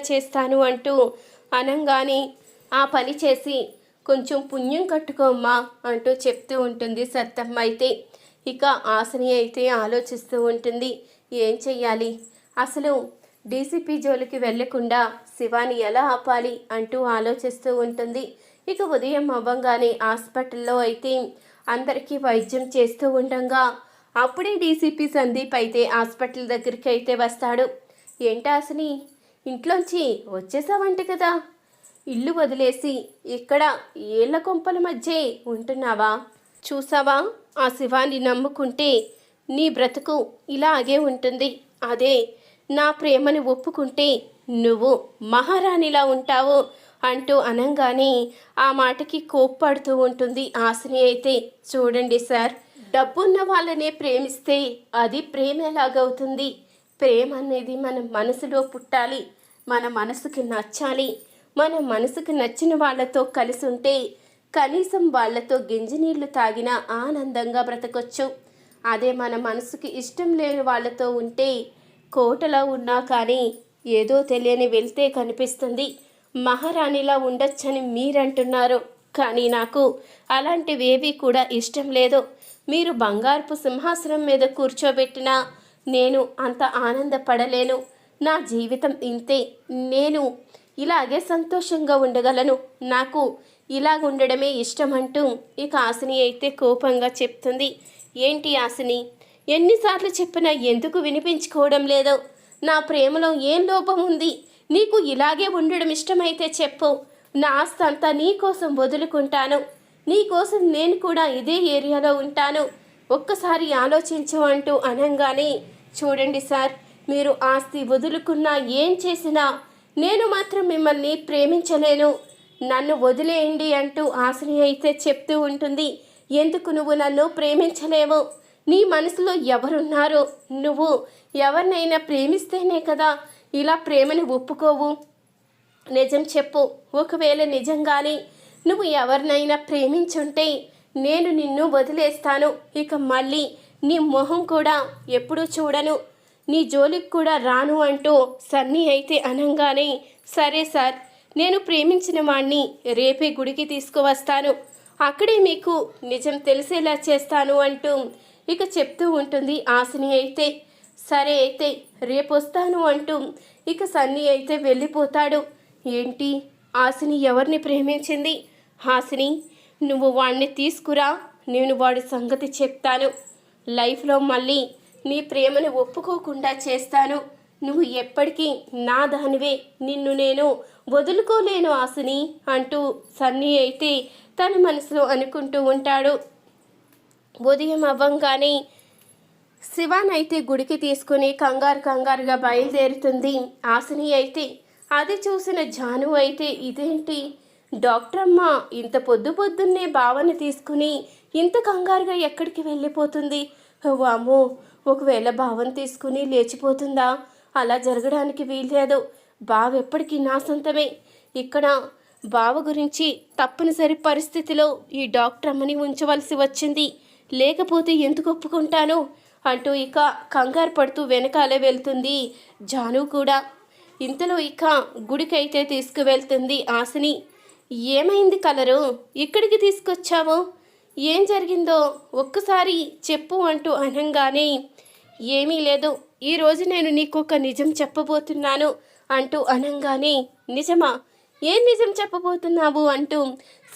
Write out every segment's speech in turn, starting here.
చేస్తాను అంటూ అనంగానే ఆ పని చేసి కొంచెం పుణ్యం కట్టుకోమ్మా అంటూ చెప్తూ ఉంటుంది సత్తమ్మ. అయితే ఇక హాసిని అయితే ఆలోచిస్తూ ఉంటుంది, ఏం చెయ్యాలి, అసలు డీసీపీ జోలికి వెళ్లకుండా శివాని ఎలా ఆపాలి అంటూ ఆలోచిస్తూ ఉంటుంది. ఇక ఉదయం అవ్వంగానే హాస్పిటల్లో అయితే అందరికీ వైద్యం చేస్తూ ఉండగా అప్పుడే డీసీపీ సందీప్ అయితే హాస్పిటల్ దగ్గరికి అయితే వస్తాడు. ఏంటాసిని, ఇంట్లోంచి వచ్చేసావంట కదా, ఇల్లు వదిలేసి ఇక్కడ ఏళ్ల కొంపల మధ్య ఉంటున్నావా? చూసావా, ఆ శివాన్ని నమ్ముకుంటే నీ బ్రతుకు ఇలాగే ఉంటుంది. అదే నా ప్రేమని ఒప్పుకుంటే నువ్వు మహారాణిలా ఉంటావు అంటూ అనంగానే ఆ మాటకి కోప్పడుతూ ఉంటుంది హాసిని అయితే. చూడండి సార్, డబ్బున్న వాళ్ళనే ప్రేమిస్తే అది ప్రేమ ఎలాగవుతుంది? ప్రేమ అనేది మన మనసులో పుట్టాలి, మన మనసుకి నచ్చాలి. మన మనసుకు నచ్చిన వాళ్ళతో కలిసి ఉంటే కనీసం వాళ్ళతో గింజనీళ్లు తాగినా ఆనందంగా బ్రతకొచ్చు. అదే మన మనసుకి ఇష్టం లేని వాళ్ళతో ఉంటే కోటలో ఉన్నా కానీ ఏదో తెలియని వెళ్తే కనిపిస్తుంది. మహారాణిలా ఉండొచ్చని మీరంటున్నారు, కానీ నాకు అలాంటివేవీ కూడా ఇష్టం లేదు. మీరు బంగారపు సింహాసనం మీద కూర్చోబెట్టినా నేను అంత ఆనందపడలేను. నా జీవితం ఇంతే, నేను ఇలాగే సంతోషంగా ఉండగలను, నాకు ఇలాగుండడమే ఇష్టం అంటూ ఇక హాసిని అయితే కోపంగా చెప్తుంది. ఏంటి హాసిని, ఎన్నిసార్లు చెప్పినా ఎందుకు వినిపించుకోవడం లేదో? నా ప్రేమలో ఏం లోపం ఉంది? నీకు ఇలాగే ఉండడం ఇష్టమైతే చెప్పు, నా ఆస్తి అంతా నీకోసం వదులుకుంటాను, నీకోసం నేను కూడా ఇదే ఏరియాలో ఉంటాను, ఒక్కసారి ఆలోచించు అంటూ అనంగానే, చూడండి సార్, మీరు ఆస్తి వదులుకున్నా ఏం చేసినా నేను మాత్రం మిమ్మల్ని ప్రేమించలేను, నన్ను వదిలేయండి అంటూ హాసిని అయితే చెప్తూ ఉంటుంది. ఎందుకు నువ్వు నన్ను ప్రేమించలేవు? నీ మనసులో ఎవరున్నారో? నువ్వు ఎవరినైనా ప్రేమిస్తేనే కదా ఇలా ప్రేమని ఒప్పుకోవు. నిజం చెప్పు, ఒకవేళ నిజంగానే నువ్వు ఎవరినైనా ప్రేమించుంటే నేను నిన్ను వదిలేస్తాను, ఇక మళ్ళీ నీ మొహం కూడా ఎప్పుడూ చూడను, నీ జోలికి కూడా రాను అంటూ సన్నీ అయితే అనంగానే, సరే సార్, నేను ప్రేమించిన వాణ్ణి రేపే గుడికి తీసుకువస్తాను, అక్కడే మీకు నిజం తెలిసేలా చేస్తాను అంటూ ఇక చెప్తూ ఉంటుంది హాసిని అయితే. సరే అయితే రేపు వస్తాను అంటూ ఇక సన్నీ అయితే వెళ్ళిపోతాడు. ఏంటి, హాసిని ఎవరిని ప్రేమించింది? హాసిని, నువ్వు వాడిని తీసుకురా, నేను వాడి సంగతి చెప్తాను, లైఫ్లో మళ్ళీ నీ ప్రేమను ఒప్పుకోకుండా చేస్తాను, నువ్వు ఎప్పటికీ నా దానివే, నిన్ను నేను వదులుకోలేను హాసిని అంటూ సన్నీ అయితే తన మనసులో అనుకుంటూ ఉంటాడు. ఉదయం అవ్వంగానే శివానైతే గుడికి తీసుకుని కంగారుగా బయలుదేరుతుంది హాసిని అయితే. అది చూసిన జాను అయితే, ఇదేంటి డాక్టర్ అమ్మ ఇంత పొద్దున్నే బావని తీసుకుని ఇంత కంగారుగా ఎక్కడికి వెళ్ళిపోతుంది? వామ్మో, ఒకవేళ బావని తీసుకుని లేచిపోతుందా? అలా జరగడానికి వీల్లేదు, బావ ఎప్పటికీ నా సొంతమే. ఇక్కడ బావ గురించి తప్పనిసరి పరిస్థితిలో ఈ డాక్టర్ అమ్మని ఉంచవలసి వచ్చింది, లేకపోతే ఎందుకు ఒప్పుకుంటాను అంటూ ఇక కంగారు పడుతూ వెనకాలే వెళ్తుంది జాను కూడా. ఇంతలో ఇక గుడికైతే తీసుకువెళ్తుంది హాసిని. ఏమైంది కలరు, ఇక్కడికి తీసుకొచ్చావు, ఏం జరిగిందో ఒక్కసారి చెప్పు అంటూ అనంగానే, ఏమీ లేదు, ఈరోజు నేను నీకు ఒక నిజం చెప్పబోతున్నాను అంటూ అనంగానే, నిజమా, ఏం నిజం చెప్పబోతున్నావు అంటూ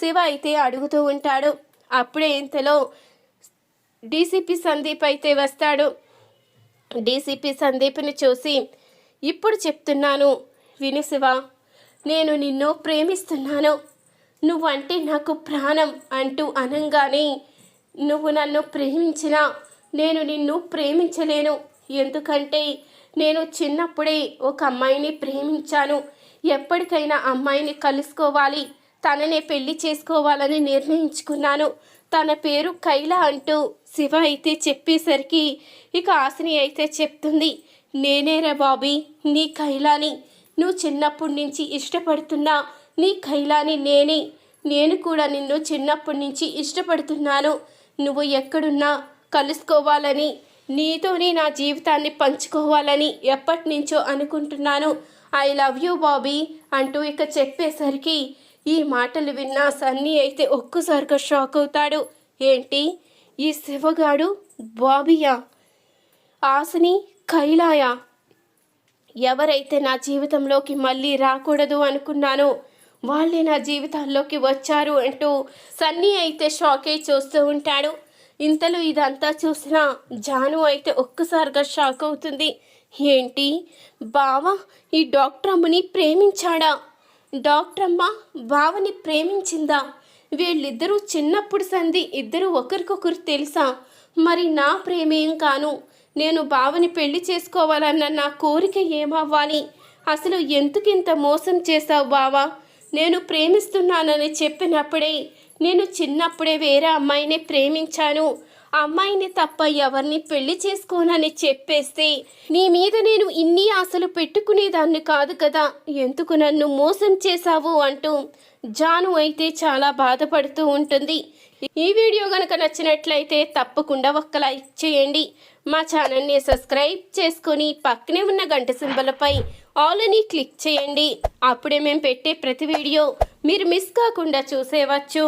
శివ అయితే అడుగుతూ ఉంటాడు. అప్పుడే ఇంతలో డీసీపీ సందీప్ అయితే వస్తాడు. డీసీపీ సందీప్ని చూసి, ఇప్పుడు చెప్తున్నాను విను శివ, నేను నిన్ను ప్రేమిస్తున్నాను, నువ్వంటే నాకు ప్రాణం అంటూ అనంగానే, నువ్వు నన్ను ప్రేమించినా నేను నిన్ను ప్రేమించలేను, ఎందుకంటే నేను చిన్నప్పుడే ఒక అమ్మాయిని ప్రేమించాను, ఎప్పటికైనా అమ్మాయిని కలుసుకోవాలి, తననే పెళ్లి చేసుకోవాలని నిర్ణయించుకున్నాను, తన పేరు కైలా అంటూ శివ అయితే చెప్పేసరికి ఇక హాసిని అయితే చెప్తుంది, నేనేరా బాబీ నీ కైలాని, నువ్వు చిన్నప్పటి నుంచి ఇష్టపడుతున్నా నీ కైలాని నేనే, నేను కూడా నిన్ను చిన్నప్పటి నుంచి ఇష్టపడుతున్నాను, నువ్వు ఎక్కడున్నా కలుసుకోవాలని, నీతోనే నా జీవితాన్ని పంచుకోవాలని ఎప్పటి నుంచో అనుకుంటున్నాను, ఐ లవ్ యూ బాబీ అంటూ ఇక చెప్పేసరికి ఈ మాటలు విన్న సన్నీ అయితే ఒక్కసారిగా షాక్ అవుతాడు. ఏంటి ఈ శివగాడు బాబీయా, ఆశని కైలాయ, ఎవరైతే నా జీవితంలోకి మళ్ళీ రాకూడదు అనుకున్నానో వాళ్ళే నా జీవితాల్లోకి వచ్చారు అంటూ సన్నీ అయితే షాక్ అయి చూస్తూ ఉంటాడు. ఇంతలో ఇదంతా చూసిన జాను అయితే ఒక్కసారిగా షాక్ అవుతుంది. ఏంటి బావ ఈ డాక్టర్ అమ్మని ప్రేమించాడా? డాక్టర్ అమ్మ బావని ప్రేమించిందా? వీళ్ళిద్దరూ చిన్నప్పుడు సంధి, ఇద్దరు ఒకరికొకరు తెలుసా? మరి నా ప్రేమేం కాను, నేను బావని పెళ్లి చేసుకోవాలన్న నా కోరిక ఏమవ్వాలి? అసలు ఎందుకింత మోసం చేశావు బావా? నేను ప్రేమిస్తున్నానని చెప్పినప్పుడే, నేను చిన్నప్పుడే వేరే అమ్మాయిని ప్రేమించాను, ఆ అమ్మాయిని తప్ప ఎవరిని పెళ్లి చేసుకోనని చెప్పేస్తే నీ మీద నేను ఇన్ని ఆశలు పెట్టుకునేదాన్ని కాదు కదా, ఎందుకు నన్ను మోసం చేశావు అంటూ జాను అయితే చాలా బాధపడుతూ ఉంటుంది. ఈ వీడియో కనుక నచ్చినట్లయితే తప్పకుండా ఒక్క లైక్ చేయండి. మా ఛానల్ని సబ్స్క్రైబ్ చేసుకొని పక్కనే ఉన్న గంట సింబలపై ఆల్ అని క్లిక్ చేయండి. అప్పుడే మేము పెట్టే ప్రతి వీడియో మీరు మిస్ కాకుండా చూసేవచ్చు.